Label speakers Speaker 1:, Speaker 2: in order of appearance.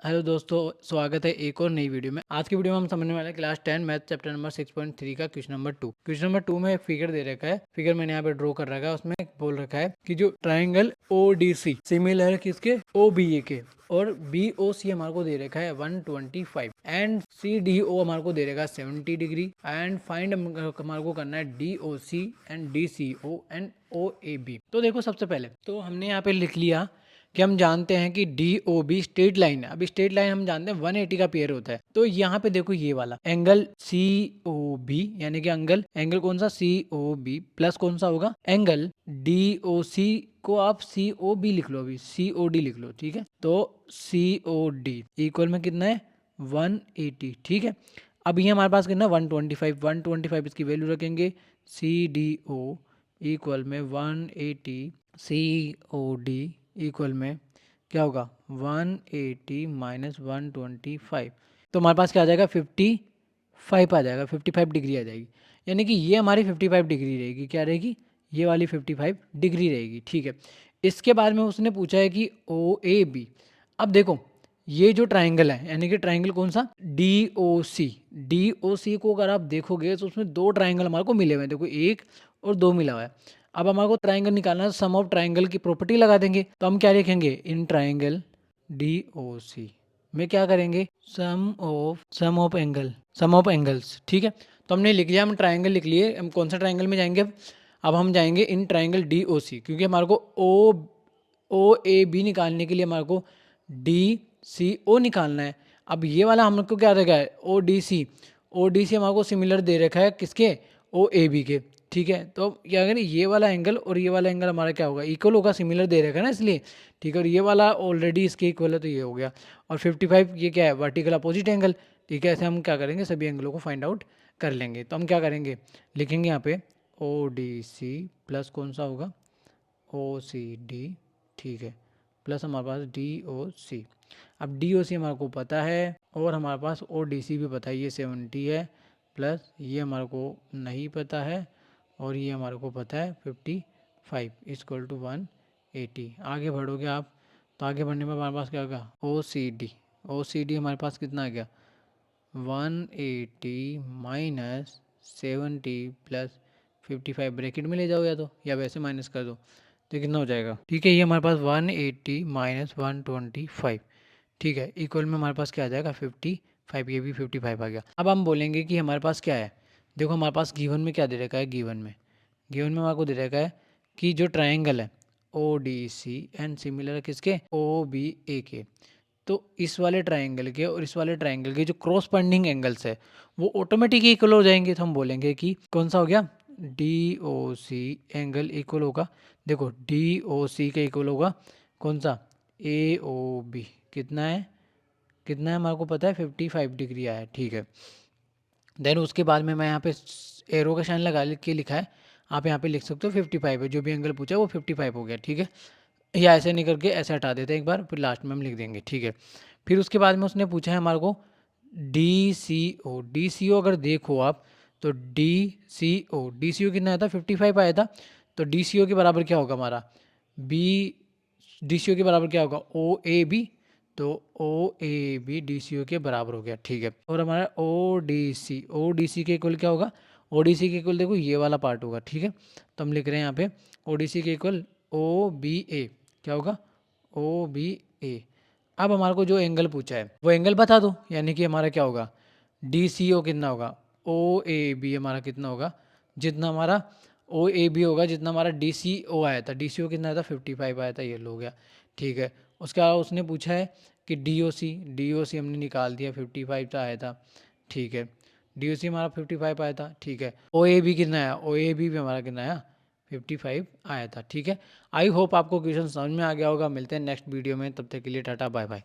Speaker 1: Hello दोस्तों, स्वागत है एक और नई वीडियो में। आज की वीडियो में हम समझने वाले हैं क्लास 10 मैथ चैप्टर नंबर 6.3 का क्वेश्चन नंबर 2। क्वेश्चन नंबर 2 में एक फिगर दे रखा है। फिगर मैंने यहाँ पे ड्रॉ कर रखा है। उसमें बोल रखा है कि जो ट्राइंगल ODC सिमिलर है किसके, OBA के, और BOC हमारे को दे रखा है 125 एंड CDO हमारे को दे रखा है 70 डिग्री एंड फाइंड हमारे को करना है DOC and DCO and OAB। तो देखो, सबसे पहले तो हमने यहाँ पे लिख लिया कि हम जानते हैं कि DOB स्ट्रेट लाइन है। अब स्ट्रेट लाइन हम जानते हैं 180 का पेयर होता है। तो यहाँ पे देखो, ये वाला एंगल COB यानी कि एंगल कौन सा, COB प्लस कौन सा होगा, एंगल DOC को आप COB लिख लो, अभी COD लिख लो, ठीक है। तो COD इक्वल में कितना है, 180, ठीक है। अब ये हमारे पास कितना, 125 इसकी वैल्यू रखेंगे। CDO इक्वल में 180, COD इक्वल में क्या होगा, 180 माइनस 125। तो हमारे पास क्या आ जाएगा, 55 आ जाएगा, 55 डिग्री आ जाएगी। यानी कि ये हमारी 55 डिग्री रहेगी। क्या रहेगी, ये वाली 55 डिग्री रहेगी, ठीक है। इसके बाद में उसने पूछा है कि OAB। अब देखो, ये जो ट्राइंगल है यानी कि ट्राइंगल कौन सा, DOC को अगर आप देखोगे तो उसमें दो ट्राइंगल हमारे को मिले हुए हैं। देखो, एक और दो मिला हुआ है। अब हमारे को ट्राइंगल निकालना है, सम ऑफ ट्राइंगल की प्रॉपर्टी लगा देंगे। तो हम क्या लिखेंगे, इन ट्राइंगल DOC में क्या करेंगे, सम ऑफ एंगल्स, ठीक है। तो हमने लिख लिया, हम ट्राइंगल लिख लिए। हम कौन सा ट्राइंगल में जाएंगे अब हम जाएंगे इन ट्राइंगल DOC, क्योंकि हमारे को OAB निकालने के लिए हमारे को DCO निकालना है। अब ये वाला हमको क्या रखा है, ODC हमारे को सिमिलर दे रखा है किसके, OAB के, ठीक है। तो क्या करें, ये वाला एंगल और ये वाला एंगल हमारा क्या होगा, इक्वल होगा, सिमिलर दे रखा है ना, इसलिए, ठीक है। और ये वाला ऑलरेडी इसके इक्वल है, तो ये हो गया। और 55 ये क्या है, वर्टिकल अपोजिट एंगल, ठीक है। ऐसे हम क्या करेंगे, सभी एंगलों को फाइंड आउट कर लेंगे। तो हम क्या करेंगे, लिखेंगे यहाँ पे ODC प्लस कौन सा होगा, OCD, ठीक है, प्लस हमारे पास DOC। अब DOC हमारे को पता है और हमारे पास ODC भी पता है, ये 70 है, प्लस ये हमारे को नहीं पता है और ये हमारे को पता है 55 इक्वल टू 180। आगे बढ़ोगे आप तो आगे बढ़ने में हमारे पास क्या होगा, OCD हमारे पास कितना आ गया, 180 माइनस 70 प्लस 55, ब्रैकेट में ले जाओ या वैसे माइनस कर दो, तो कितना हो जाएगा, ठीक है। ये हमारे पास 180 माइनस 125, ठीक है, इक्वल में हमारे पास क्या आ जाएगा, 55। ये भी 55 आ गया। अब हम बोलेंगे कि हमारे पास क्या है। देखो, हमारे पास गिवन में क्या दे रखा है, गिवन में हमारे को दे रखा है कि जो ट्राइंगल है ODC एंड सिमिलर है किसके, OBA के। तो इस वाले ट्राइंगल के और इस वाले ट्राइंगल के जो क्रॉसपेंडिंग एंगल्स है वो ऑटोमेटिक इक्वल हो जाएंगे। तो हम बोलेंगे कि कौन सा हो गया, DOC एंगल इक्वल होगा, देखो DOC के इक्वल होगा कौन सा, AOB। कितना है हमारे को पता है, 55 डिग्री आया, ठीक है। देन उसके बाद में मैं यहाँ पे एरो का साइन लगा के लिखा है, आप यहाँ पे लिख सकते हो 55 है, जो भी एंगल पूछा है वो 55 हो गया, ठीक है। या ऐसे नहीं करके ऐसे हटा देते हैं एक बार, फिर लास्ट में हम लिख देंगे, ठीक है। फिर उसके बाद में उसने पूछा है हमारे को DCO अगर देखो आप तो DCO कितना आया था, 55 आया था। तो DCO के बराबर क्या होगा हमारा, बी DCO के बराबर क्या होगा, OAB। तो OAB DCO के बराबर हो गया, ठीक है। और हमारा ODC के इक्वल क्या होगा, ODC के इक्वल देखो ये वाला पार्ट होगा, ठीक है। तो हम लिख रहे हैं यहाँ पे ODC के इक्वल OBA, क्या होगा, OBA। अब हमारे को जो एंगल पूछा है वो एंगल बता दो, यानी कि हमारा क्या होगा, DCO कितना होगा, OAB हमारा कितना होगा, जितना हमारा OAB होगा जितना हमारा DCO आया था। DCO कितना आया था, 55 आया था, ये लो गया, ठीक है। उसके बाद उसने पूछा है कि DOC हमने निकाल दिया, 55 का आया था, ठीक है। DOC हमारा 55 आया था, ठीक है। OAB कितना आया, OAB भी हमारा कितना आया, 55 आया था, ठीक है। आई होप आपको क्वेश्चन समझ में आ गया होगा। मिलते हैं नेक्स्ट वीडियो में, तब तक के लिए टाटा बाय बाय।